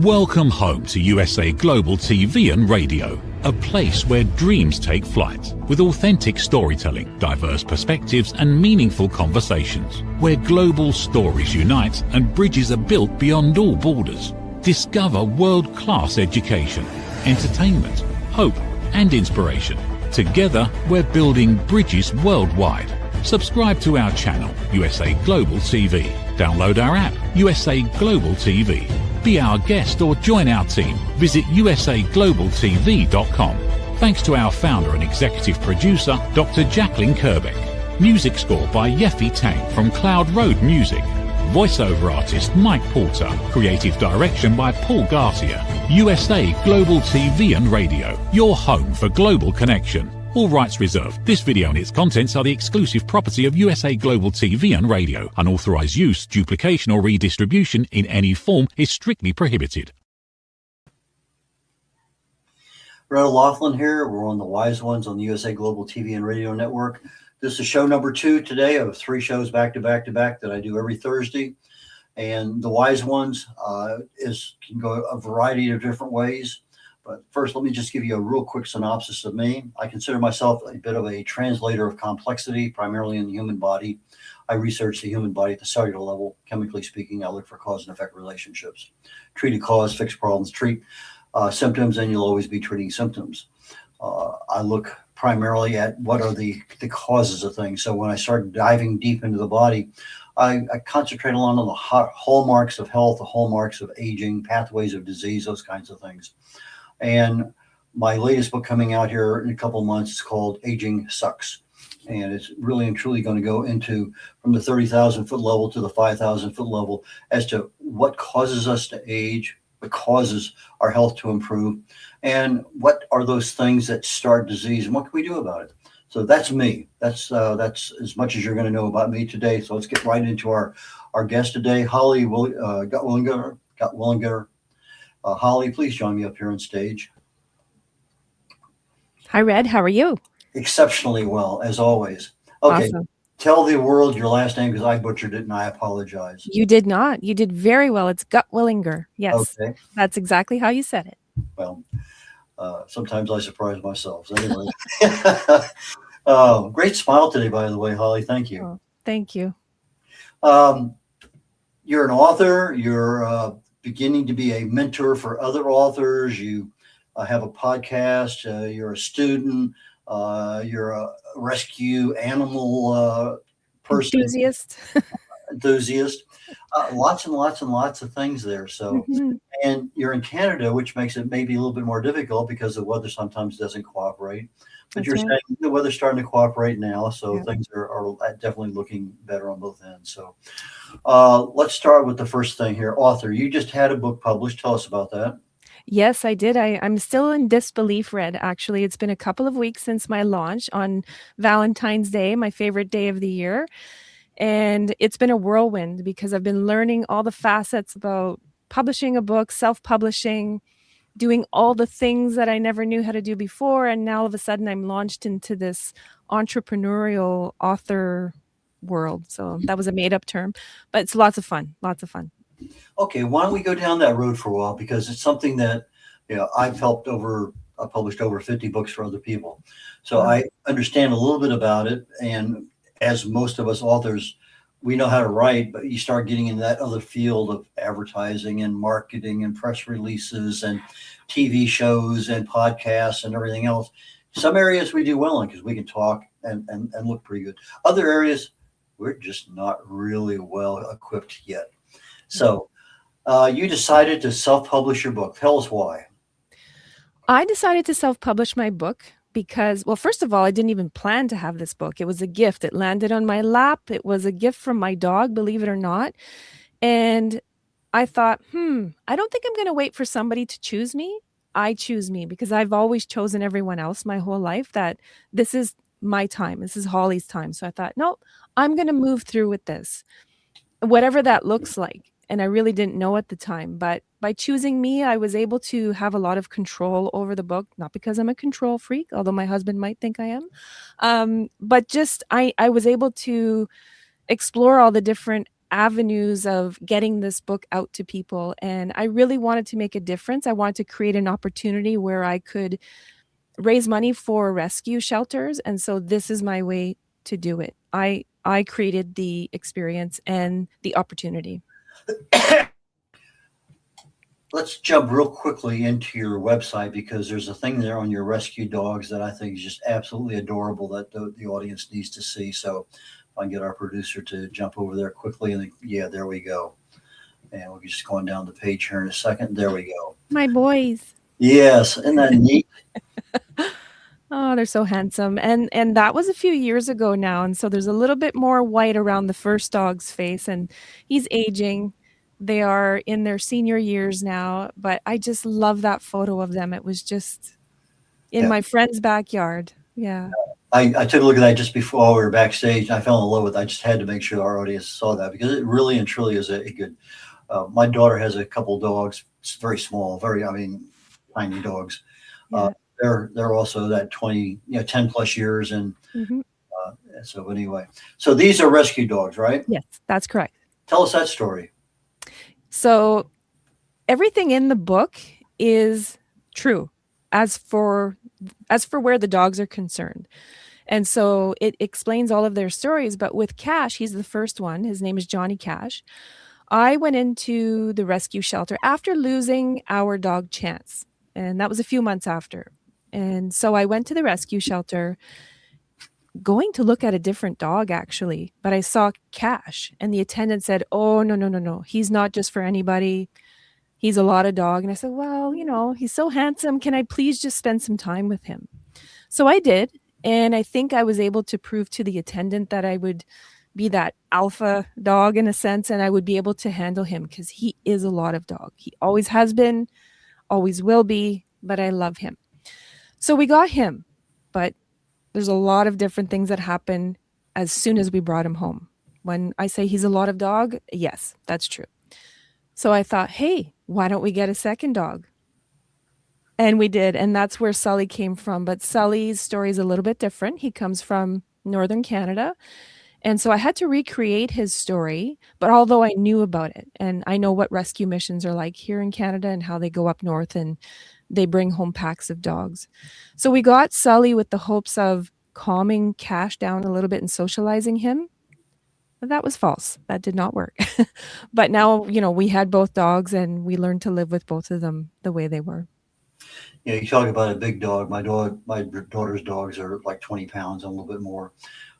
Welcome home to USA Global TV and Radio, a place where dreams take flight, with authentic storytelling, diverse perspectives and meaningful conversations, where global stories unite and bridges are built beyond all borders. Discover world-class education, entertainment, hope and inspiration. Together, we're building bridges worldwide. Subscribe to our channel, USA Global TV. Download our app, USA Global TV. Be our guest or join our team. Visit usaglobaltv.com. Thanks to our founder and executive producer, Dr. Jacalyn Kerbeck. Music score by Yeffy Tang from Cloud Road Music. Voiceover artist Mike Porter. Creative direction by Paul Garcia. USA Global TV and Radio. Your home for global connection. All rights reserved. This video and its contents are the exclusive property of USA Global TV and Radio. Unauthorized use, duplication or redistribution in any form is strictly prohibited. Red O'Loughlin here. We're on the Wise Ones on the USA Global TV and Radio Network. This is show number 2 today of 3 shows back to back that I do every Thursday. And the Wise Ones can go a variety of different ways. But first, let me just give you a real quick synopsis of me. I consider myself a bit of a translator of complexity, primarily in the human body. I research the human body at the cellular level. Chemically speaking, I look for cause and effect relationships. Treat a cause, fix problems, treat symptoms, and you'll always be treating symptoms. I look primarily at what are the causes of things. So when I start diving deep into the body, I concentrate a lot on the hallmarks of health, the hallmarks of aging, pathways of disease, those kinds of things. And my latest book coming out here in a couple of months is called Aging Sucks. And it's really and truly going to go into from the 30,000 foot level to the 5,000 foot level as to what causes us to age, what causes our health to improve, and what are those things that start disease and what can we do about it. So that's me. That's as much as you're going to know about me today. So let's get right into our guest today, Holly Gutwillinger. Holly, please join me up here on stage. Hi, Red. How are you? Exceptionally well, as always. Okay, awesome. Tell the world your last name because I butchered it and I apologize. You did not. You did very well. It's Gutwillinger. Yes, okay. That's exactly how you said it. Well, sometimes I surprise myself. So anyway, great smile today, by the way, Holly. Thank you. Oh, thank you. You're an author. You're beginning to be a mentor for other authors. You have a podcast. You're a student. You're a rescue animal person. Enthusiast. Lots and lots of things there. So, and you're in Canada, which makes it maybe a little bit more difficult because the weather sometimes doesn't cooperate. But That's you're right. saying the weather's starting to cooperate now, so things are definitely looking better on both ends. So let's start with the first thing here. Author, you just had a book published. Tell us about that. Yes, I did. I'm still in disbelief, Red. Actually, it's been a couple of weeks since my launch on Valentine's Day, my favorite day of the year. And it's been a whirlwind because I've been learning all the facets about publishing a book, self-publishing, doing all the things that I never knew how to do before. And now all of a sudden I'm launched into this entrepreneurial author world. So that was a made up term, but it's lots of fun. Okay. Why don't we go down that road for a while? Because it's something that, I've published over 50 books for other people. So I understand a little bit about it. And as most of us authors, we know how to write, but you start getting in that other field of advertising and marketing and press releases and TV shows and podcasts and everything else. Some areas we do well in because we can talk and look pretty good. Other areas, we're just not really well equipped yet. So you decided to self-publish your book. Tell us why. I decided to self-publish my book because, well, first of all, I didn't even plan to have this book. It was a gift. It landed on my lap. It was a gift from my dog, believe it or not. And I thought, I don't think I'm going to wait for somebody to choose me. I choose me because I've always chosen everyone else my whole life, that this is my time. This is Holly's time. So I thought, no, I'm going to move through with this, whatever that looks like. And I really didn't know at the time, but by choosing me, I was able to have a lot of control over the book, not because I'm a control freak, although my husband might think I am, but just I was able to explore all the different avenues of getting this book out to people. And I really wanted to make a difference. I wanted to create an opportunity where I could raise money for rescue shelters. And so this is my way to do it. I created the experience and the opportunity. Let's jump real quickly into your website, because there's a thing there on your rescue dogs that I think is just absolutely adorable that the audience needs to see. So if I can get our producer to jump over there quickly, and yeah, there we go. And we'll be just going down the page here in a second. There we go. My boys. Yes, isn't that neat? Oh, they're so handsome. And that was a few years ago now. And so there's a little bit more white around the first dog's face, and he's aging. They are in their senior years now, but I just love that photo of them. It was just in my friend's backyard. Yeah. I took a look at that just before we were backstage, and I fell in love with it. I just had to make sure our audience saw that, because it really and truly is a good. My daughter has a couple dogs. It's very small, tiny dogs. Yeah. They're also that 10 plus years, and Mhm. so anyway, so these are rescue dogs, right? Yes, that's correct. Tell us that story. So everything in the book is true as for where the dogs are concerned. And so it explains all of their stories. But with Cash, he's the first one. His name is Johnny Cash. I went into the rescue shelter after losing our dog Chance, and that was a few months after. And so I went to the rescue shelter going to look at a different dog, actually, but I saw Cash, and the attendant said, "Oh, no. He's not just for anybody. He's a lot of dog." And I said, "Well, he's so handsome. Can I please just spend some time with him?" So I did. And I think I was able to prove to the attendant that I would be that alpha dog in a sense, and I would be able to handle him, because he is a lot of dog. He always has been, always will be, but I love him. So we got him, but there's a lot of different things that happen as soon as we brought him home. When I say he's a lot of dog, yes, that's true. So I thought, hey, why don't we get a second dog? And we did. And that's where Sully came from. But Sully's story is a little bit different. He comes from Northern Canada. And so I had to recreate his story. But although I knew about it, and I know what rescue missions are like here in Canada and how they go up north and they bring home packs of dogs. So we got Sully with the hopes of calming Cash down a little bit and socializing him. But that was false. That did not work. But now, we had both dogs, and we learned to live with both of them the way they were. Yeah, you talk about a big dog. My daughter's dogs are like 20 pounds and a little bit more.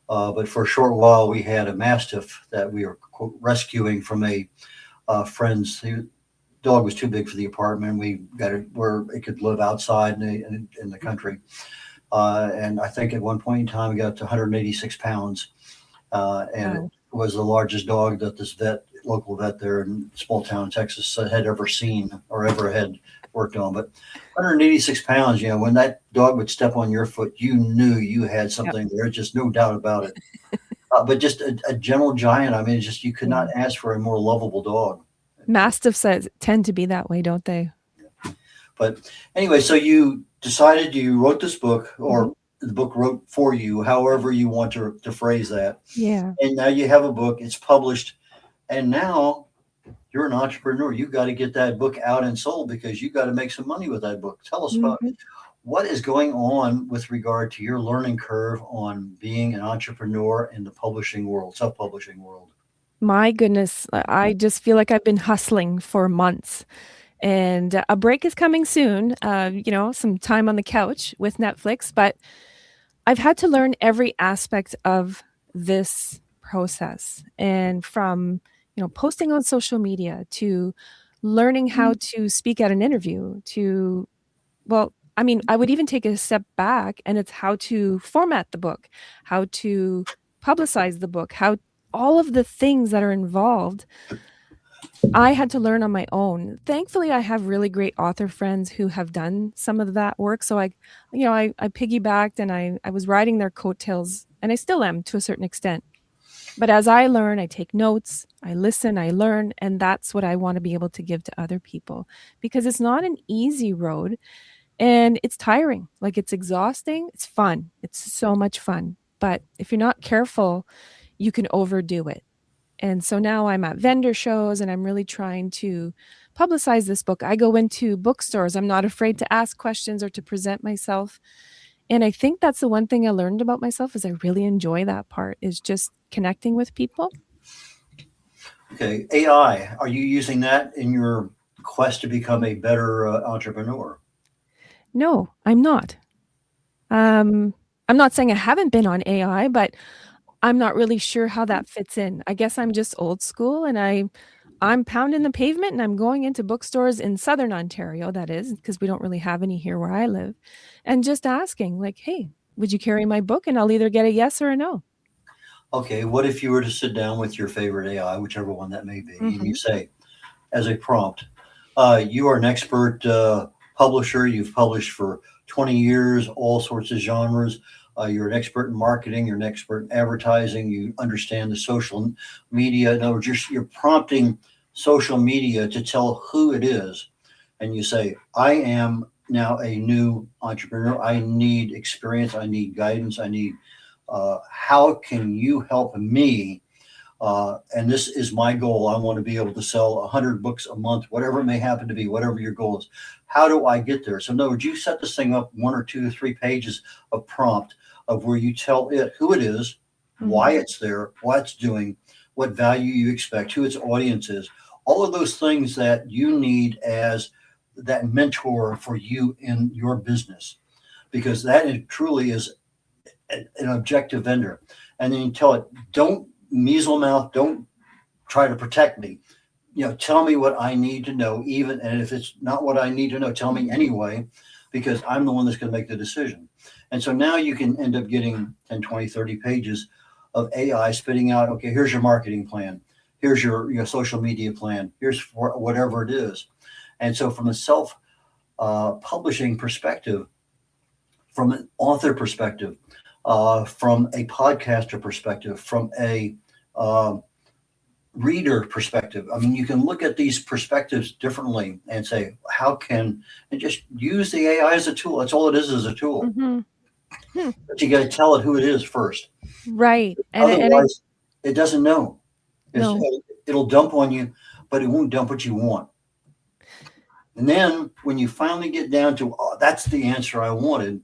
But for a short while, we had a Mastiff that we were rescuing from a friend's. The dog was too big for the apartment. We got it where it could live outside in the country. And I think at one point in time, we got to 186 pounds. And Wow. it was the largest dog that this local vet there in small town Texas had ever seen or ever had worked on. But 186 pounds, when that dog would step on your foot, you knew you had something there. Just no doubt about it. But just a gentle giant. I mean, you could not ask for a more lovable dog. Mastiffs tend to be that way, don't they? But anyway, so you decided you wrote this book, or the book wrote for you, however you want to phrase that. Yeah. And now you have a book, it's published, and now you're an entrepreneur. You've got to get that book out and sold, because you've got to make some money with that book. Tell us about what is going on with regard to your learning curve on being an entrepreneur in the publishing world, self-publishing world. My goodness, I just feel like I've been hustling for months, and a break is coming soon. Some time on the couch with Netflix, but I've had to learn every aspect of this process, and from posting on social media to learning how to speak at an interview to, I would even take a step back, and it's how to format the book, how to publicize the book, how all of the things that are involved, I had to learn on my own. Thankfully, I have really great author friends who have done some of that work. So I piggybacked, and I was riding their coattails, and I still am to a certain extent. But as I learn, I take notes, I listen, I learn, and that's what I want to be able to give to other people, because it's not an easy road, and it's tiring. Like, it's exhausting. It's fun. It's so much fun. But if you're not careful, you can overdo it. And so now I'm at vendor shows and I'm really trying to publicize this book. I go into bookstores. I'm not afraid to ask questions or to present myself. And I think that's the one thing I learned about myself is I really enjoy that part is just connecting with people. Okay, AI, are you using that in your quest to become a better entrepreneur? No, I'm not. I'm not saying I haven't been on AI, but I'm not really sure how that fits in. I guess I'm just old school and I'm pounding the pavement and I'm going into bookstores in Southern Ontario, that is, because we don't really have any here where I live, and just asking like, "Hey, would you carry my book?" And I'll either get a yes or a no. Okay, what if you were to sit down with your favorite AI, whichever one that may be, and you Mhm. say, as a prompt, you are an expert publisher. You've published for 20 years, all sorts of genres. You're an expert in marketing. You're an expert in advertising. You understand the social media. In other words, you're prompting social media to tell who it is. And you say, I am now a new entrepreneur. I need experience. I need guidance. I need, how can you help me? And this is my goal. I want to be able to sell 100 books a month, whatever it may happen to be, whatever your goal is. How do I get there? So, in other words, you set this thing up 1 or 2 or 3 pages of prompt of where you tell it who it is, why Mhm. it's there, what it's doing, what value you expect, who its audience is, all of those things that you need as that mentor for you in your business, because truly is an objective vendor. And then you tell it, don't measle mouth, don't try to protect me. Tell me what I need to know, even, and if it's not what I need to know, tell me anyway, because I'm the one that's going to make the decision. And so now you can end up getting 10, 20, 30 pages of AI spitting out, okay, here's your marketing plan. Here's your social media plan. Here's whatever it is. And so from a self publishing perspective, from an author perspective, from a podcaster perspective, from a uh, reader perspective. I mean, you can look at these perspectives differently and say, and just use the AI as a tool. That's all it is a tool. Mhm. Hmm. But you got to tell it who it is first. Right. And I Otherwise, it doesn't know. no. It'll dump on you, but it won't dump what you want. And then when you finally get down to, oh, that's the answer I wanted,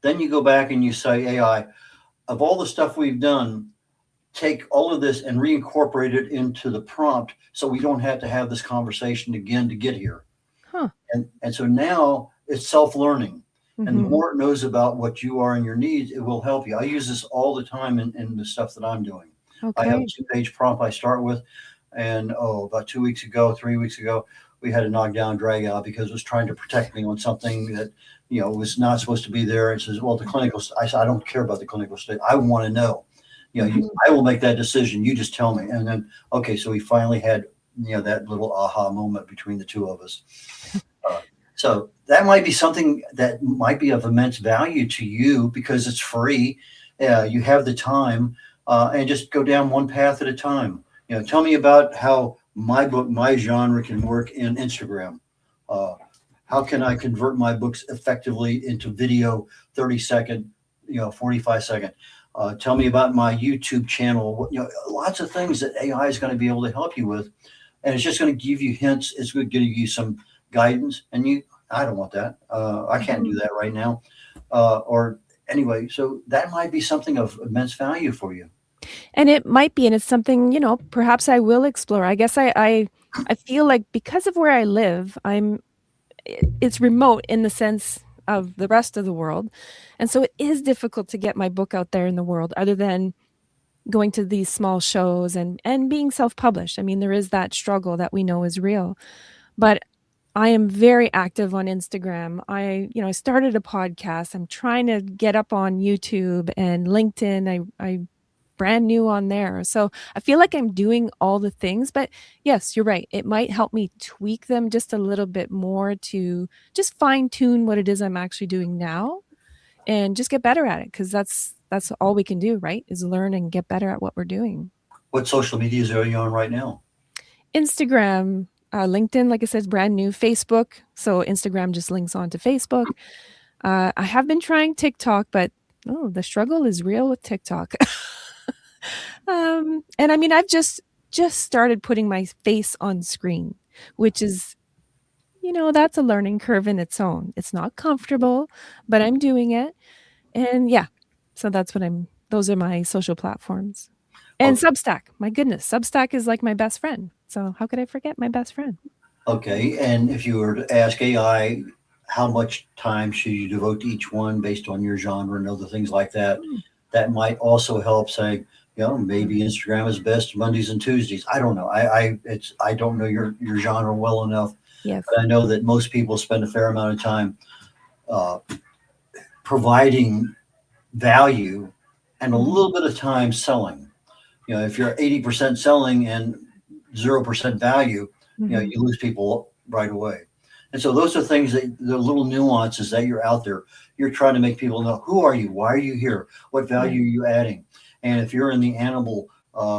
then you go back and you say, AI, of all the stuff we've done, take all of this and reincorporate it into the prompt so we don't have to have this conversation again to get here. Huh. And so now it's self-learning. And the Mhm. more it knows about what you are and your needs, it will help you. I use this all the time in the stuff that I'm doing. I have a Okay. 2-page prompt I start with. And about 2 weeks ago, 3 weeks ago, we had a knockdown drag out because it was trying to protect me on something that, was not supposed to be there. It says, well, I said, I don't care about the clinical state. I want to know. Mhm. I will make that decision. You just tell me. And then, okay, so we finally had, that little aha moment between the two of us. So that might be something that might be of immense value to you because it's free. You have the time, and just go down one path at a time. Tell me about how my book, my genre can work in Instagram. Uh, how can I convert my books effectively into video, 30-second, 45-second? Tell me about my YouTube channel. Lots of things that AI is going to be able to help you with, and it's just going to give you hints. It's going to give you some guidance, and I don't want that. I can't do Mhm. that right now. Or anyway, so that might be something of immense value for you. And it might be, and it's something, perhaps I will explore. I guess I feel like because of where I live, it's remote in the sense of the rest of the world. And so it is difficult to get my book out there in the world other than going to these small shows and being self-published. I mean, there is that struggle that we know is real. But I am very active on Instagram. I started a podcast. I'm trying to get up on YouTube and LinkedIn. I brand new on there. So I feel like I'm doing all the things, but yes, you're right. It might help me tweak them just a little bit more to just fine tune what it is I'm actually doing now and just get better at it because that's all we can do, right? Is learn and get better at what we're doing. What social medias are you on right now? Instagram, LinkedIn, like I said, is brand new. Facebook, so Instagram just links on to Facebook. I have been trying TikTok, but the struggle is real with TikTok. And I mean, I've just just started putting my face on screen, which is, that's a learning curve in its own. It's not comfortable, but I'm doing it. And yeah, so those are my social platforms. And Okay. Substack, my goodness, Substack is like my best friend. So how could I forget my best friend? Okay. And if you were to ask AI, how much time should you devote to each one based on your genre and other things like that, Mm, that might also help say, maybe Instagram is best Mondays and Tuesdays. I don't know. I don't know your genre well enough, yes. but I know that most people spend a fair amount of time uh, providing value and a Mhm. little bit of time selling. If you're 80% selling and 0% value, Mhm. you lose people right away. And so those are things that the little nuances that you're out there. You're trying to make people know, who are you? Why are you here? What value Right. are you adding? And if you're in the animal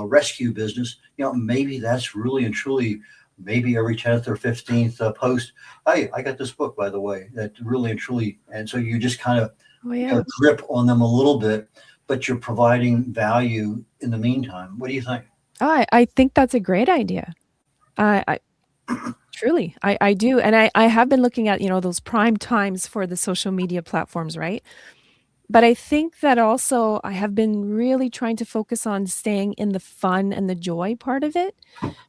rescue business, maybe that's really and truly, maybe every 10th or 15th post. Hey, I got this book, by the way, that really and truly. And so you just kind of Oh yeah. drip on them a little bit, but you're providing value in the meantime. What do you think? I think that's a great idea. I truly, I do. And I have been looking at, those prime times for the social media platforms, right? But I think that also I have been really trying to focus on staying in the fun and the joy part of it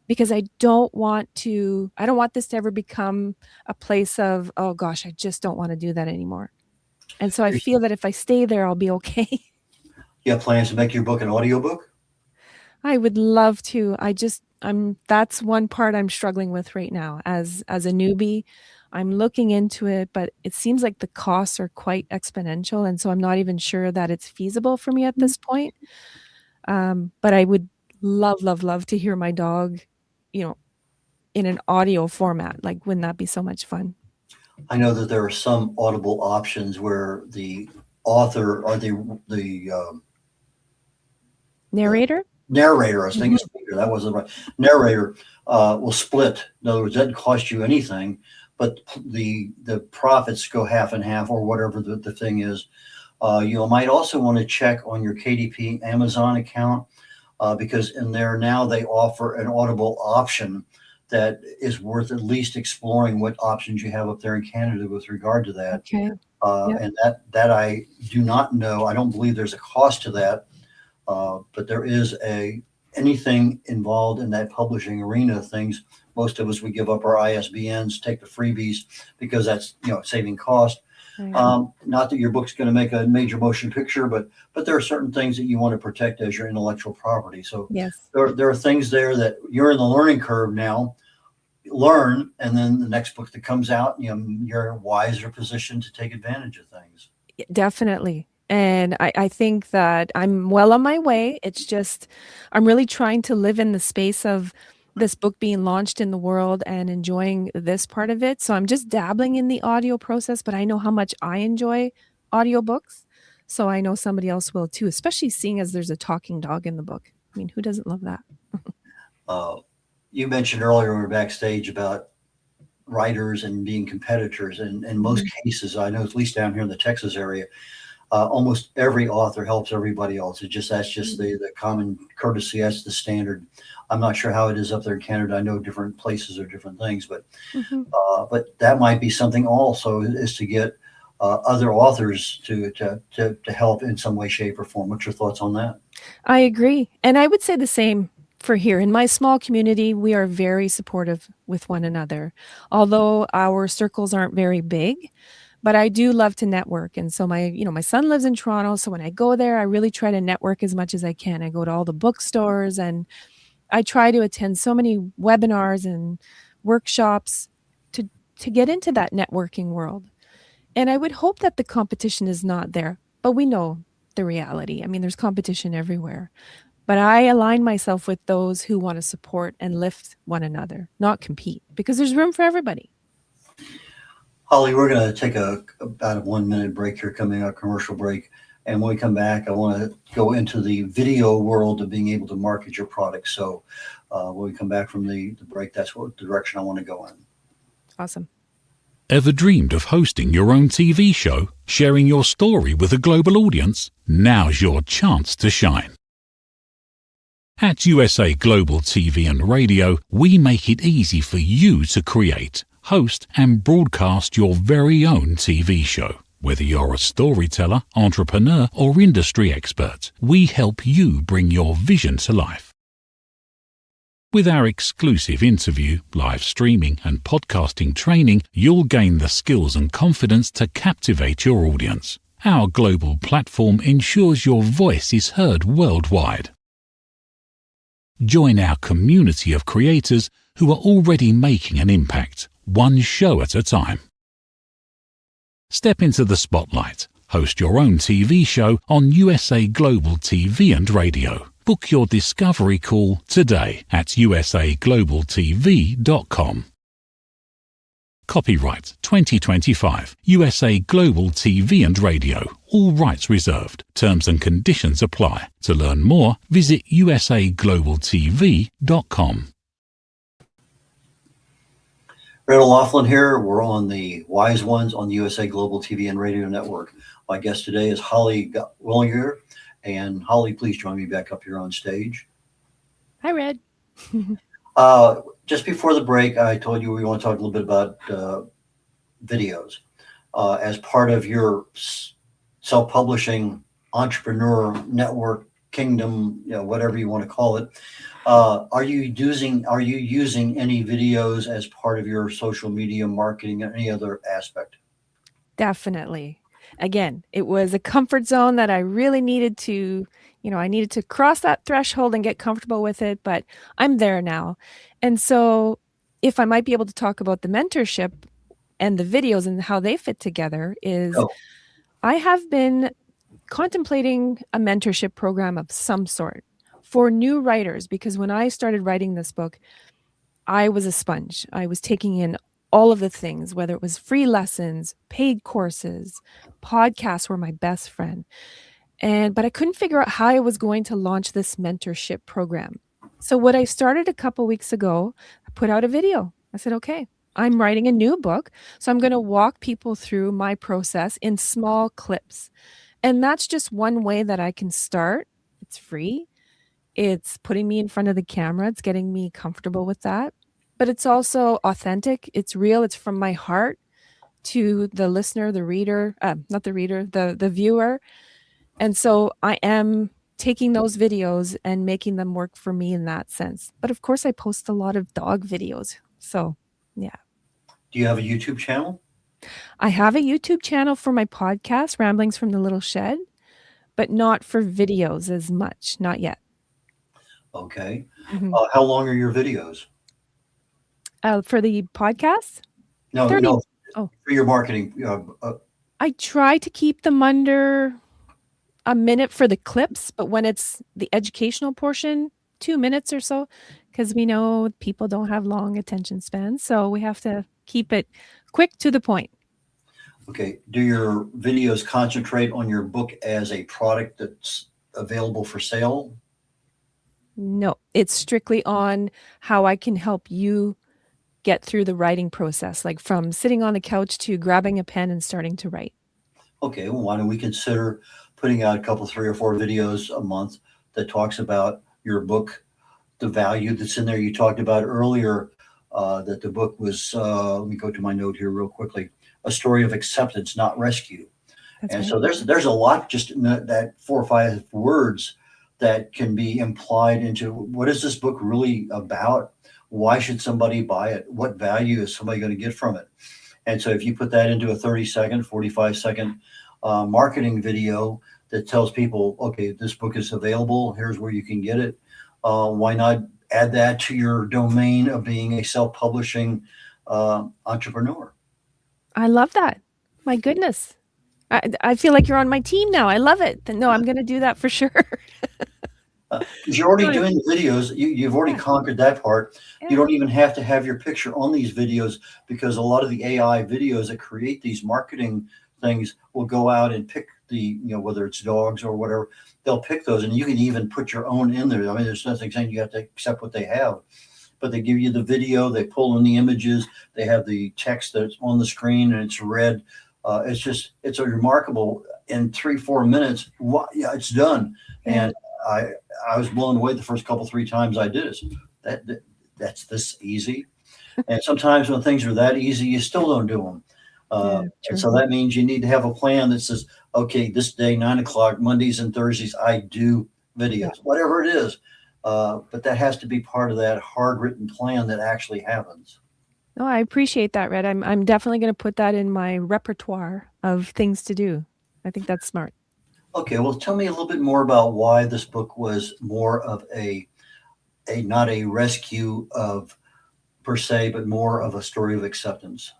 because I don't want this to ever become a place of, oh gosh, I just don't want to do that anymore. And so I feel that if I stay there, I'll be okay. You have plans to make your book an audiobook? I would love to. That's one part I'm struggling with right now as a newbie. I'm looking into it, but it seems like the costs are quite exponential, and so I'm not even sure that it's feasible for me at this point. But I would love, love, love to hear my dog, you know, in an audio format. Like, wouldn't that be so much fun? I know that there are some audible options where the author or the Narrator? narrator, I was thinking Mhm. speaker, that wasn't right. Narrator will split. In other words, it doesn't cost you anything, but the profits go half and half or whatever the thing is. You might also want to check on your KDP Amazon account because in there now they offer an Audible option that is worth at least exploring what options you have up there in Canada with regard to that. Okay. Yep. And that I do not know. I don't believe there's a cost to that, but there is anything involved in that publishing arena of things. Most of us would give up our ISBNs, take the freebies because that's saving cost. Right. Not that your book's going to make a major motion picture, but there are certain things that you want to protect as your intellectual property. So Yes. there are things there that you're in the learning curve now. Learn, and then the next book that comes out, you're in a wiser position to take advantage of things. Definitely. And I think that I'm well on my way. It's just, I'm really trying to live in the space of this book being launched in the world and enjoying this part of it. So I'm just dabbling in the audio process, but I know how much I enjoy audiobooks. So I know somebody else will too, especially seeing as there's a talking dog in the book. I mean, who doesn't love that? Uh, you mentioned earlier when we were backstage about writers and being competitors, and in most Mhm. cases, I know at least down here in the Texas area, almost every author helps everybody else. That's just the common courtesy. That's the standard. I'm not sure how it is up there in Canada. I know different places are different things, Mhm. but that might be something also, is to get other authors to help in some way, shape, or form. What's your thoughts on that? I agree. And I would say the same for here. In my small community, we are very supportive with one another. Although our circles aren't very big, but I do love to network. And so my son lives in Toronto, so when I go there, I really try to network as much as I can. I go to all the bookstores and I try to attend so many webinars and workshops to to get into that networking world. And I would hope that the competition is not there, but we know the reality. I mean, there's competition everywhere. But I align myself with those who want to support and lift one another, not compete, because there's room for everybody. Holly, we're going to take about a 1 minute break here, coming up commercial break. And when we come back, I want to go into the video world of being able to market your product. So when we come back from the break, that's what direction I want to go in. Awesome. Ever dreamed of hosting your own TV show, sharing your story with a global audience? Now's your chance to shine. At USA Global TV and Radio, we make it easy for you to create, host and broadcast your very own TV show. Whether you're a storyteller, entrepreneur or industry expert, we help you bring your vision to life. With our exclusive interview, live streaming and podcasting training, you'll gain the skills and confidence to captivate your audience. Our global platform ensures your voice is heard worldwide. Join our community of creators who are already making an impact, one show at a time. Step into the spotlight. Host your own TV show on USA Global TV and Radio. Book your discovery call today at usaglobaltv.com. Copyright 2025 USA Global TV and Radio. All rights reserved. Terms and conditions apply. To learn more, visit usaglobaltv.com. Red O'Loughlin here. We're on the Wise Ones on the USA Global TV and Radio Network. My guest today is Holly Gutwillinger. And Holly, please join me back up here on stage. Hi, Red. Just before the break, I told you we want to talk a little bit about videos. As part of your self-publishing entrepreneur network kingdom, whatever you want to call it, are you using any videos as part of your social media marketing or any other aspect? Definitely. Again, it was a comfort zone that I really needed to, I needed to cross that threshold and get comfortable with it, but I'm there now. And so if I might be able to talk about the mentorship and the videos and how they fit together is I have been contemplating a mentorship program of some sort for new writers, because when I started writing this book, I was a sponge. I was taking in all of the things, whether it was free lessons, paid courses, podcasts were my best friend. But I couldn't figure out how I was going to launch this mentorship program. So what I started a couple weeks ago, I put out a video. I said, okay, I'm writing a new book, so I'm going to walk people through my process in small clips. And that's just one way that I can start. It's free. It's putting me in front of the camera. It's getting me comfortable with that. But it's also authentic. It's real. It's from my heart to the listener, the reader, not the reader, the viewer. And so I am taking those videos and making them work for me in that sense. But of course, I post a lot of dog videos. So, yeah. Do you have a YouTube channel? I have a YouTube channel for my podcast, Ramblings from the Little Shed, but not for videos as much. Not yet. Okay. How long are your videos? For the podcast? No, 30. no. Oh. For your marketing. I try to keep them under a minute for the clips, but when it's the educational portion, 2 minutes or so, because we know people don't have long attention spans. So we have to keep it quick to the point. Okay. Do your videos concentrate on your book as a product that's available for sale? No, it's strictly on how I can help you get through the writing process, like from sitting on the couch to grabbing a pen and starting to write. Okay, well, why don't we consider putting out a couple, 3 or 4 videos a month that talks about your book, the value that's in there. You talked about earlier that the book was, let me go to my note here real quickly, a story of acceptance, not rescue. That's and right. So there's a lot just in that 4 or 5 words that can be implied into what is this book really about? Why should somebody buy it? What value is somebody going to get from it? And so if you put that into a 30-second, 45-second marketing video that tells people, okay, this book is available, here's where you can get it. Why not add that to your domain of being a self-publishing entrepreneur? I love that. My goodness. I feel like you're on my team now. I love it. No, I'm going to do that for sure. Because you're already doing the videos. You've already conquered that part. Yeah. You don't even have to have your picture on these videos, because a lot of the AI videos that create these marketing things will go out and pick the, whether it's dogs or whatever, they'll pick those, and you can even put your own in there. I mean, there's nothing saying you have to accept what they have, but they give you the video, they pull in the images, they have the text that's on the screen and it's read. It's a remarkable, in 3-4 minutes, it's done. Yeah. And I was blown away the first couple, 3 times I did it. That's this easy. And sometimes when things are that easy, you still don't do them. Yeah, And true. so that means you need to have a plan that says, okay, this day, 9 o'clock, Mondays and Thursdays, I do videos, whatever it is. But that has to be part of that hard written plan that actually happens. No, I appreciate that, Red. I'm definitely going to put that in my repertoire of things to do. I think that's smart. Okay, well, tell me a little bit more about why this book was more of a not a rescue of per se, but more of a story of acceptance.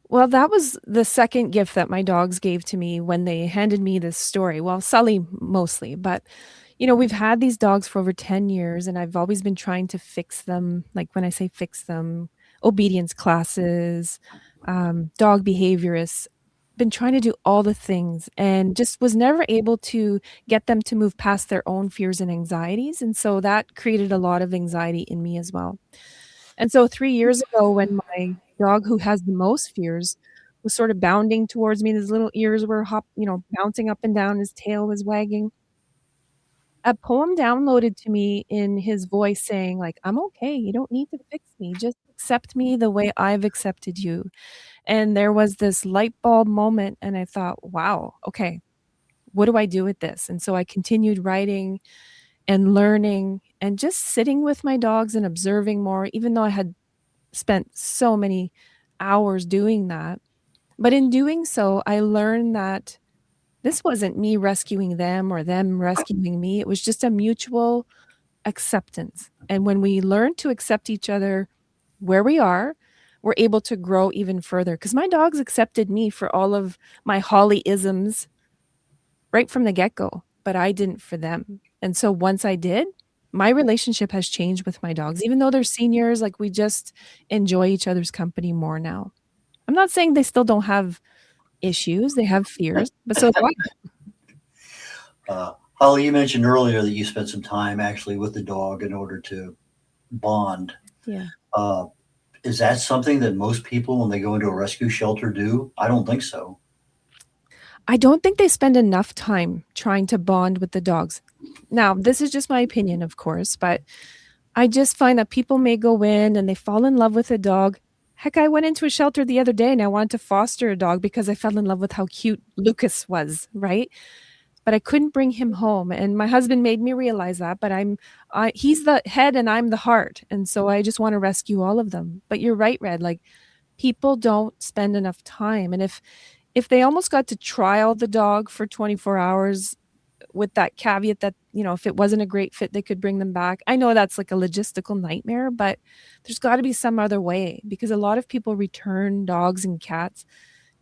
Well, that was the second gift that my dogs gave to me when they handed me this story. Well, Sully mostly, but we've had these dogs for over 10 years and I've always been trying to fix them. Like when I say fix them, obedience classes, dog behaviorists, been trying to do all the things and just was never able to get them to move past their own fears and anxieties. And so that created a lot of anxiety in me as well. And so 3 years ago, when my dog who has the most fears was sort of bounding towards me, his little ears were bouncing up and down, his tail was wagging. A poem downloaded to me in his voice saying like, "I'm okay. You don't need to fix me. Just accept me the way I've accepted you." And there was this light bulb moment and I thought, "Wow, okay. What do I do with this?" And so I continued writing and learning and just sitting with my dogs and observing more, even though I had spent so many hours doing that. But in doing so, I learned that this wasn't me rescuing them or them rescuing me. It was just a mutual acceptance. And when we learn to accept each other where we are, we're able to grow even further. Because my dogs accepted me for all of my Holly-isms right from the get-go, but I didn't for them. And so once I did, my relationship has changed with my dogs. Even though they're seniors, like we just enjoy each other's company more now. I'm not saying they still don't have issues. They have fears, but so do I. Holly, you mentioned earlier that you spent some time actually with the dog in order to bond. Yeah. Is that something that most people, when they go into a rescue shelter, do? I don't think so. I don't think they spend enough time trying to bond with the dogs. Now, this is just my opinion, of course, but I just find that people may go in and they fall in love with a dog. Heck, I went into a shelter the other day and I wanted to foster a dog because I fell in love with how cute Lucas was, right? But I couldn't bring him home. And my husband made me realize that, but he's the head and I'm the heart. And so I just want to rescue all of them. But you're right, Red, like people don't spend enough time. And if they almost got to trial the dog for 24 hours with that caveat that, if it wasn't a great fit, they could bring them back. I know that's like a logistical nightmare, but there's got to be some other way because a lot of people return dogs and cats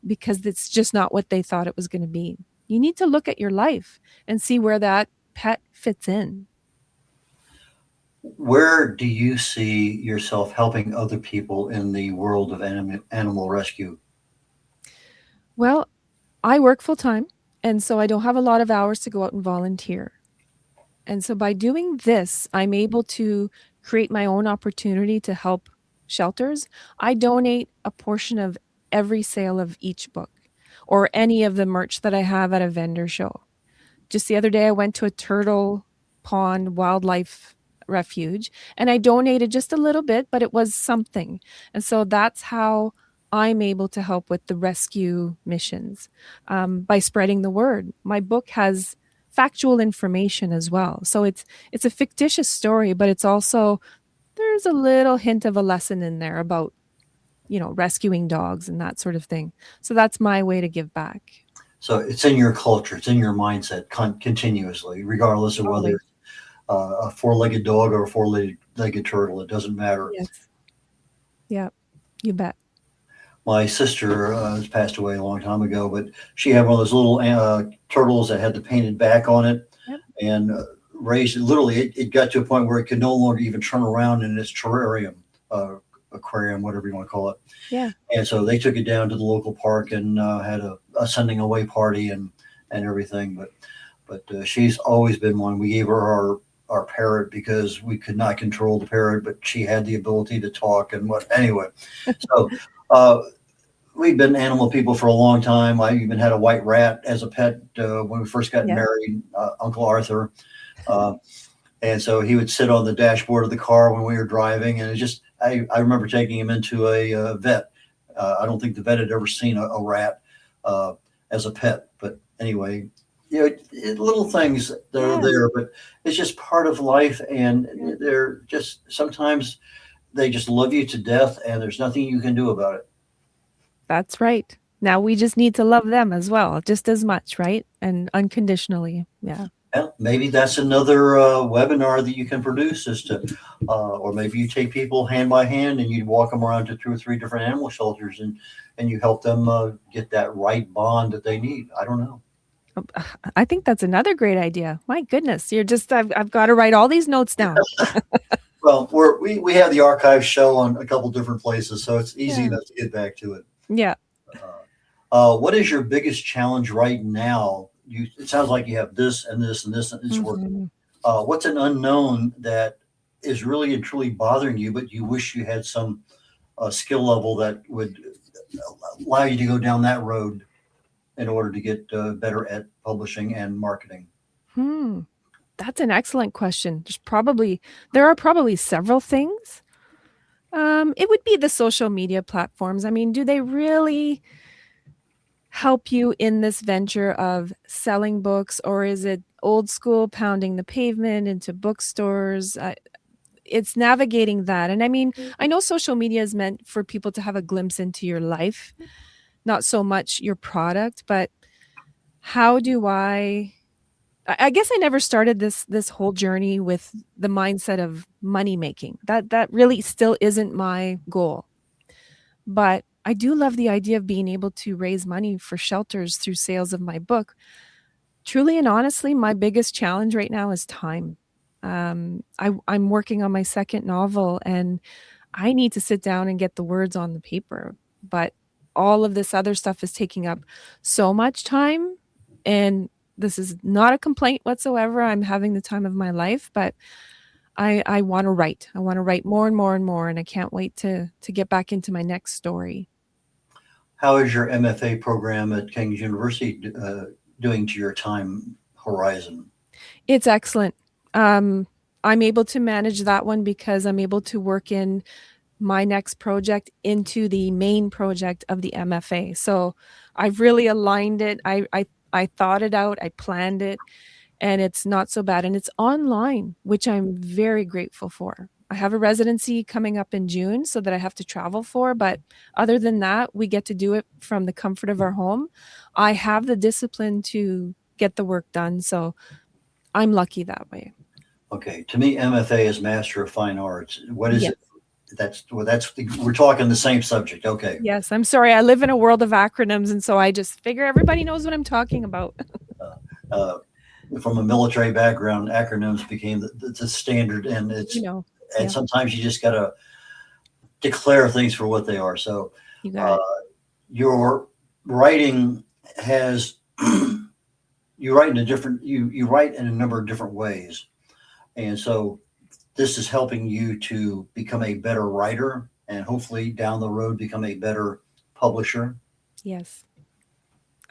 because it's just not what they thought it was going to be. You need to look at your life and see where that pet fits in. Where do you see yourself helping other people in the world of animal rescue? Well, I work full time, and so I don't have a lot of hours to go out and volunteer. And so by doing this, I'm able to create my own opportunity to help shelters. I donate a portion of every sale of each book or any of the merch that I have at a vendor show. Just the other day, I went to a turtle pond wildlife refuge and I donated just a little bit, but it was something. And so that's how I'm able to help with the rescue missions by spreading the word. My book has factual information as well. So it's a fictitious story, but it's also, there's a little hint of a lesson in there about, rescuing dogs and that sort of thing. So that's my way to give back. So it's in your culture, it's in your mindset continuously, regardless of whether it's a four-legged dog or a four-legged turtle. It doesn't matter. Yes. Yeah, you bet. My sister has passed away a long time ago, but she had one of those little turtles that had the painted back on it. Yep. And raised it. Literally, it got to a point where it could no longer even turn around in its terrarium, aquarium, whatever you want to call it. Yeah. And so they took it down to the local park and had a sending away party and everything. But she's always been one. We gave her our parrot because we could not control the parrot, but she had the ability to talk and anyway. So we've been animal people for a long time. I even had a white rat as a pet when we first got married, Uncle Arthur. Uh, and so he would sit on the dashboard of the car when we were driving. And I remember taking him into a vet. I don't think the vet had ever seen a rat as a pet. But anyway, little things that are there, but it's just part of life. And they're just, sometimes they just love you to death and there's nothing you can do about it. That's right. Now we just need to love them as well, just as much, right? And unconditionally. Yeah. Yeah, maybe that's another webinar that you can produce or maybe you take people hand by hand and you walk them around to 2 or 3 different animal shelters and you help them get that right bond that they need. I don't know. I think that's another great idea. My goodness, I've got to write all these notes down. Well, we have the archive show on a couple different places, so it's easy enough to get back to it. Yeah. What is your biggest challenge right now? It sounds like you have this and this and this, and it's working. What's an unknown that is really and truly bothering you, but you wish you had some skill level that would allow you to go down that road in order to get better at publishing and marketing? That's an excellent question. There are probably several things. It would be the social media platforms. I mean, do they really help you in this venture of selling books, or is it old school pounding the pavement into bookstores? It's navigating that. And I mean, I know social media is meant for people to have a glimpse into your life, not so much your product, but how do I guess I never started this whole journey with the mindset of money making. That really still isn't my goal. But I do love the idea of being able to raise money for shelters through sales of my book. Truly and honestly, my biggest challenge right now is time. I'm working on my second novel and I need to sit down and get the words on the paper. But all of this other stuff is taking up so much time, and this is not a complaint whatsoever. I'm having the time of my life, but I want to write. I want to write more and more and more, and I can't wait to get back into my next story. How is your MFA program at King's University doing to your time horizon? It's excellent. I'm able to manage that one because I'm able to work in my next project into the main project of the MFA. So I've really aligned it. I thought it out, I planned it, and it's not so bad. And it's online, which I'm very grateful for. I have a residency coming up in June so that I have to travel for, but other than that, we get to do it from the comfort of our home. I have the discipline to get the work done, so I'm lucky that way. Okay, to me, MFA is Master of Fine Arts. What is it? We're talking the same subject. Okay. Yes, I'm sorry. I live in a world of acronyms, and so I just figure everybody knows what I'm talking about. From a military background, acronyms became the standard, and sometimes you just got to declare things for what they are. So your writing has you write in a number of different ways, and so this is helping you to become a better writer and hopefully down the road become a better publisher. Yes,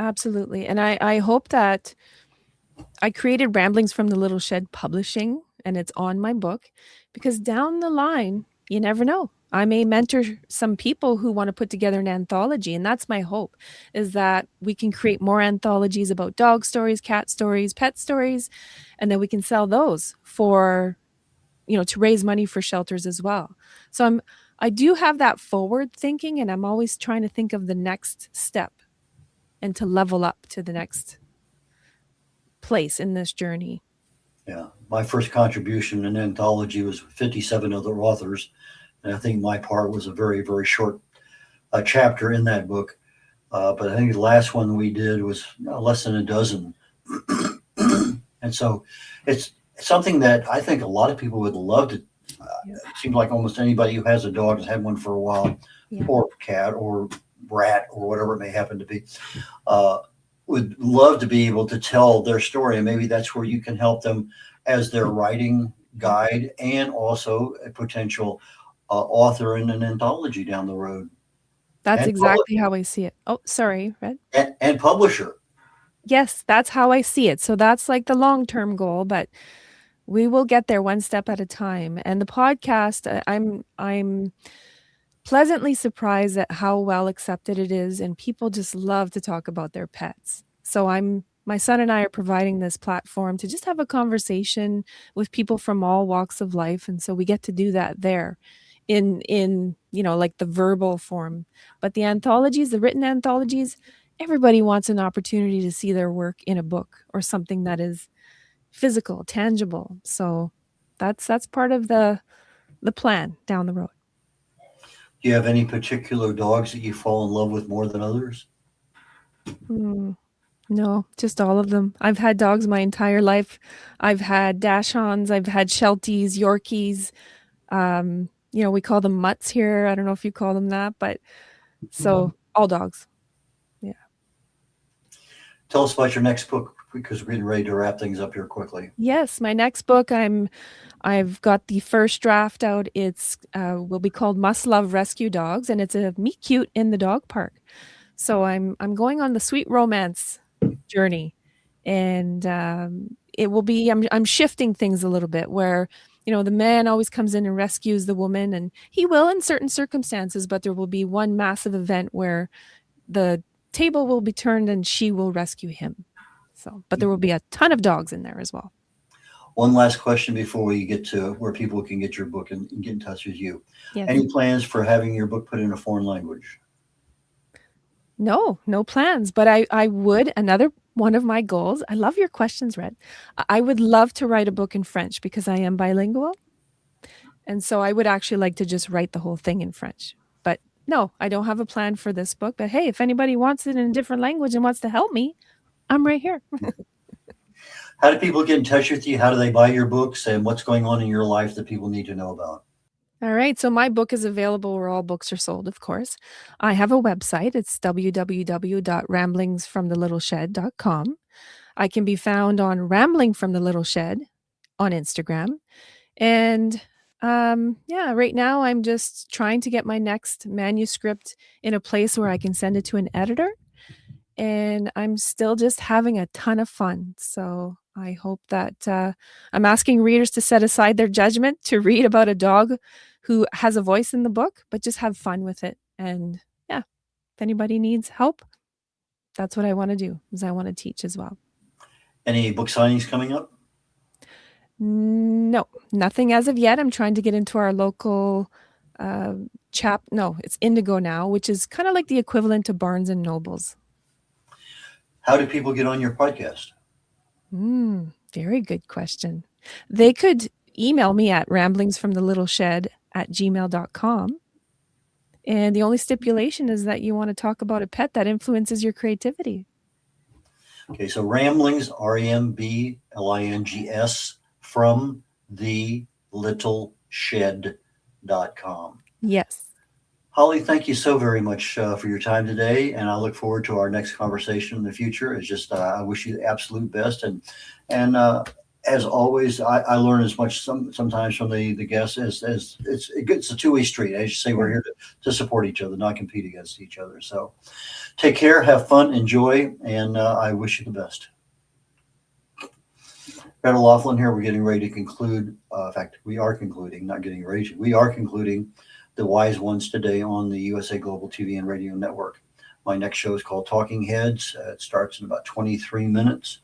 absolutely. And I hope that I created Ramblings from the Little Shed Publishing, and it's on my book, because down the line, you never know. I may mentor some people who want to put together an anthology, and that's my hope, is that we can create more anthologies about dog stories, cat stories, pet stories, and then we can sell those for to raise money for shelters as well. So I do have that forward thinking, and I'm always trying to think of the next step and to level up to the next place in this journey. Yeah. My first contribution in anthology was 57 other authors. And I think my part was a very, very short chapter in that book. But I think the last one we did was less than a dozen. And so it's something that I think a lot of people would love to. It seems like almost anybody who has a dog has had one for a while, or cat or rat or whatever it may happen to be, would love to be able to tell their story. And maybe that's where you can help them as their writing guide and also a potential author in an anthology down the road. That's exactly how I see it. Oh, sorry, Red. And publisher. Yes, that's how I see it. So that's like the long-term goal, but We will get there one step at a time. And the podcast, I'm pleasantly surprised at how well accepted it is, and people just love to talk about their pets. So my son and I are providing this platform to just have a conversation with people from all walks of life, and so we get to do that there in like the verbal form. But the anthologies, the written anthologies, everybody wants an opportunity to see their work in a book or something that is physical, tangible. So that's part of the plan down the road. Do you have any particular dogs that you fall in love with more than others? No, just all of them. I've had dogs my entire life. I've had Dachshunds, I've had Shelties, Yorkies. We call them mutts here. I don't know if you call them that, but so all dogs. Yeah. Tell us about your next book, because we're getting ready to wrap things up here quickly. Yes, my next book, I've got the first draft out. It's will be called Must Love Rescue Dogs, and it's a meet cute in the dog park. So I'm going on the sweet romance journey, and it will be I'm shifting things a little bit where the man always comes in and rescues the woman, and he will in certain circumstances, but there will be one massive event where the table will be turned and she will rescue him. So, but there will be a ton of dogs in there as well. One last question before we get to where people can get your book and get in touch with you. Yes. Any plans for having your book put in a foreign language? No plans, but I would, another one of my goals, I love your questions, Red. I would love to write a book in French because I am bilingual. And so I would actually like to just write the whole thing in French. But no, I don't have a plan for this book. But hey, if anybody wants it in a different language and wants to help me, I'm right here. How do people get in touch with you? How do they buy your books? And what's going on in your life that people need to know about? All right. So my book is available where all books are sold, of course. I have a website. It's www.ramblingsfromthelittleshed.com. I can be found on Rambling from the Little Shed on Instagram. And right now I'm just trying to get my next manuscript in a place where I can send it to an editor. And I'm still just having a ton of fun. So I hope that I'm asking readers to set aside their judgment to read about a dog who has a voice in the book, but just have fun with it. And yeah, if anybody needs help, that's what I want to do, is I want to teach as well. Any book signings coming up? No, nothing as of yet. I'm trying to get into our local it's Indigo now, which is kind of like the equivalent to Barnes and Nobles. How do people get on your podcast? Very good question. They could email me at ramblingsfromthelittleshed@gmail.com. And the only stipulation is that you want to talk about a pet that influences your creativity. Okay, so Ramblings, RAMBLINGS, from thelittleshed.com. Yes. Holly, thank you so very much for your time today, and I look forward to our next conversation in the future. It's just I wish you the absolute best, and as always, I learn as much sometimes from the guests as it's a two-way street. As you say, we're here to support each other, not compete against each other. So take care, have fun, enjoy, and I wish you the best. Brett O'Loughlin here. We're getting ready to conclude. In fact, we are concluding, not getting ready. We are concluding The Wise Ones today on the USA Global TV and Radio Network. My next show is called Talking Heads. It starts in about 23 minutes.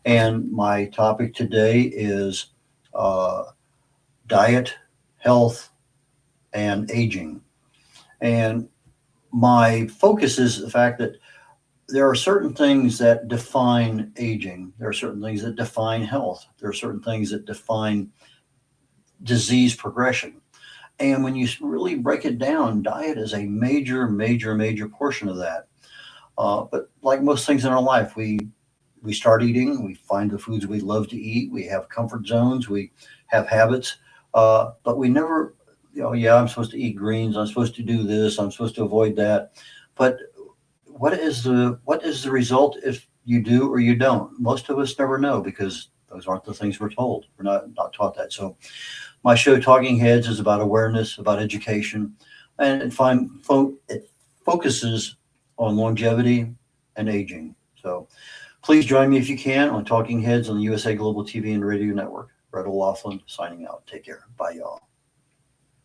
And my topic today is diet, health, and aging. And my focus is the fact that there are certain things that define aging. There are certain things that define health. There are certain things that define disease progression. And when you really break it down, diet is a major, major, major portion of that. But like most things in our life, we start eating, we find the foods we love to eat, we have comfort zones, we have habits, but we never, I'm supposed to eat greens, I'm supposed to do this, I'm supposed to avoid that. But what is the result if you do or you don't? Most of us never know because those aren't the things we're told. We're not taught that. So my show, Talking Heads, is about awareness, about education, and it focuses on longevity and aging. So please join me if you can on Talking Heads on the USA Global TV and Radio Network. Red O'Loughlin signing out. Take care. Bye, y'all.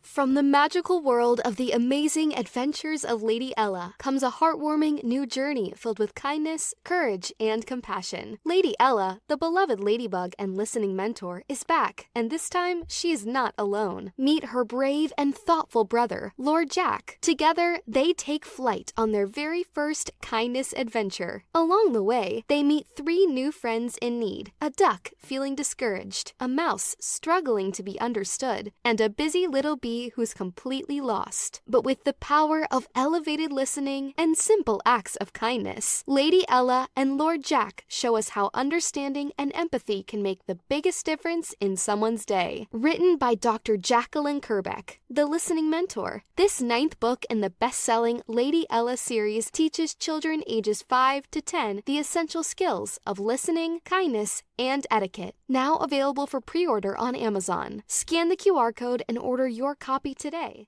From the magical world of the amazing adventures of Lady Ella comes a heartwarming new journey filled with kindness, courage, and compassion. Lady Ella, the beloved ladybug and listening mentor, is back, and this time she is not alone. Meet her brave and thoughtful brother, Lord Jack. Together, they take flight on their very first kindness adventure. Along the way, they meet 3 new friends in need: a duck feeling discouraged, a mouse struggling to be understood, and a busy little bee who's completely lost. But with the power of elevated listening and simple acts of kindness, Lady Ella and Lord Jack show us how understanding and empathy can make the biggest difference in someone's day. Written by Dr. Jacalyn Kerbeck, the listening mentor, this 9th book in the best-selling Lady Ella series teaches children ages 5 to 10 the essential skills of listening, kindness, and etiquette. Now available for pre-order on Amazon. Scan the QR code and order your copy today.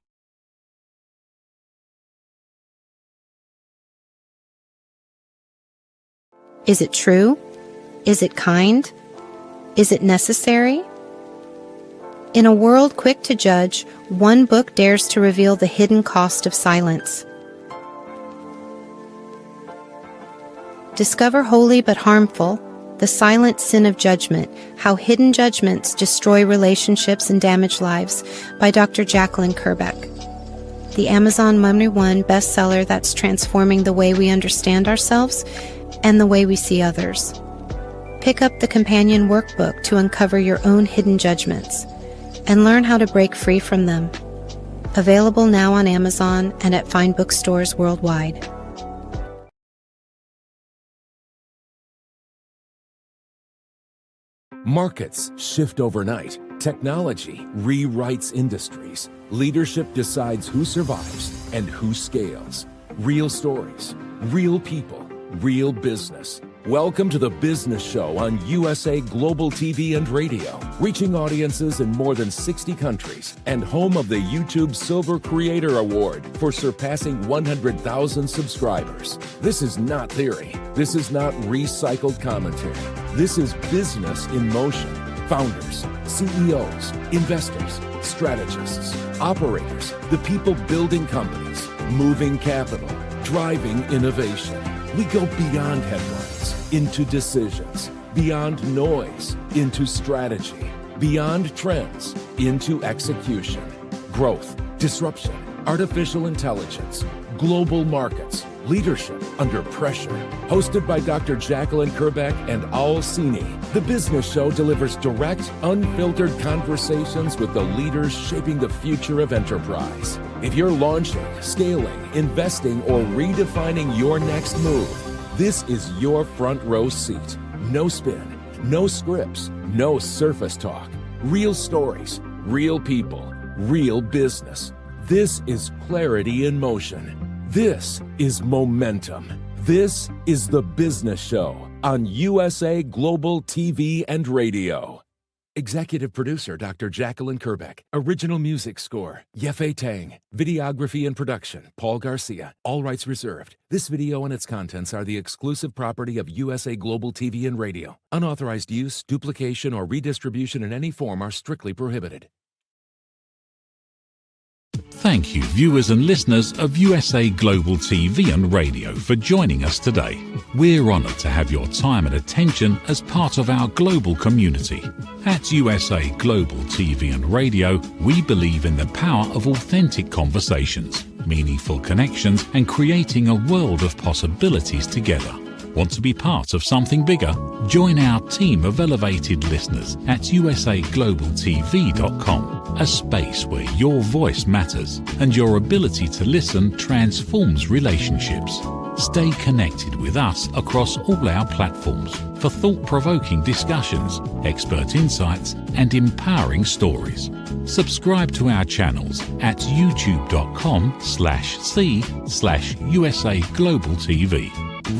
Is it true? Is it kind? Is it necessary? In a world quick to judge, one book dares to reveal the hidden cost of silence. Discover holy but harmful, The Silent Sin of Judgment, How Hidden Judgments Destroy Relationships and Damage Lives by Dr. Jacalyn Kerbeck. The Amazon #1 bestseller that's transforming the way we understand ourselves and the way we see others. Pick up the companion workbook to uncover your own hidden judgments and learn how to break free from them. Available now on Amazon and at fine bookstores worldwide. Markets shift overnight. Technology rewrites industries. Leadership decides who survives and who scales. Real stories, real people, real business. Welcome to the Business Show on USA Global TV and Radio, reaching audiences in more than 60 countries and home of the YouTube Silver Creator Award for surpassing 100,000 subscribers. This is not theory. This is not recycled commentary. This is business in motion. Founders, CEOs, investors, strategists, operators, the people building companies, moving capital, driving innovation. We go beyond headlines into decisions, beyond noise into strategy, beyond trends into execution, growth, disruption, artificial intelligence, global markets, leadership under pressure. Hosted by Dr. Jacalyn Kerbeck and Al Sini, the Business Show delivers direct, unfiltered conversations with the leaders shaping the future of enterprise. If you're launching, scaling, investing, or redefining your next move, this is your front row seat. No spin, no scripts, no surface talk. Real stories, real people, real business. This is clarity in motion. This is momentum. This is the Business Show on USA Global TV and Radio. Executive producer Dr. Jacalyn Kerbeck. Original music score Yefe Tang. Videography and production Paul Garcia. All rights reserved. This video and its contents are the exclusive property of USA Global TV and Radio. Unauthorized use, duplication, or redistribution in any form are strictly prohibited. Thank you, viewers and listeners of USA Global TV and Radio, for joining us today. We're honoured to have your time and attention as part of our global community. At USA Global TV and Radio, we believe in the power of authentic conversations, meaningful connections, and creating a world of possibilities together. Want to be part of something bigger? Join our team of elevated listeners at usaglobaltv.com, a space where your voice matters and your ability to listen transforms relationships. Stay connected with us across all our platforms for thought-provoking discussions, expert insights, and empowering stories. Subscribe to our channels at youtube.com/c/usaglobaltv.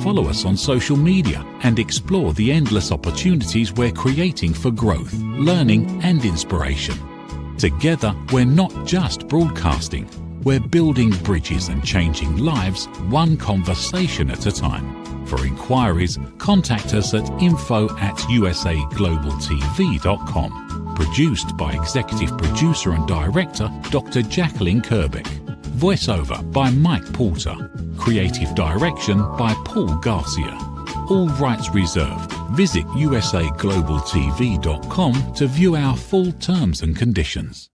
Follow us on social media and explore the endless opportunities we're creating for growth, learning, and inspiration. Together, we're not just broadcasting, we're building bridges and changing lives one conversation at a time. For inquiries, contact us at info@usaglobaltv.com. Produced by executive producer and director Dr. Jacalyn Kerbeck. Voiceover by Mike Porter. Creative direction by Paul Garcia. All rights reserved. Visit usaglobaltv.com to view our full terms and conditions.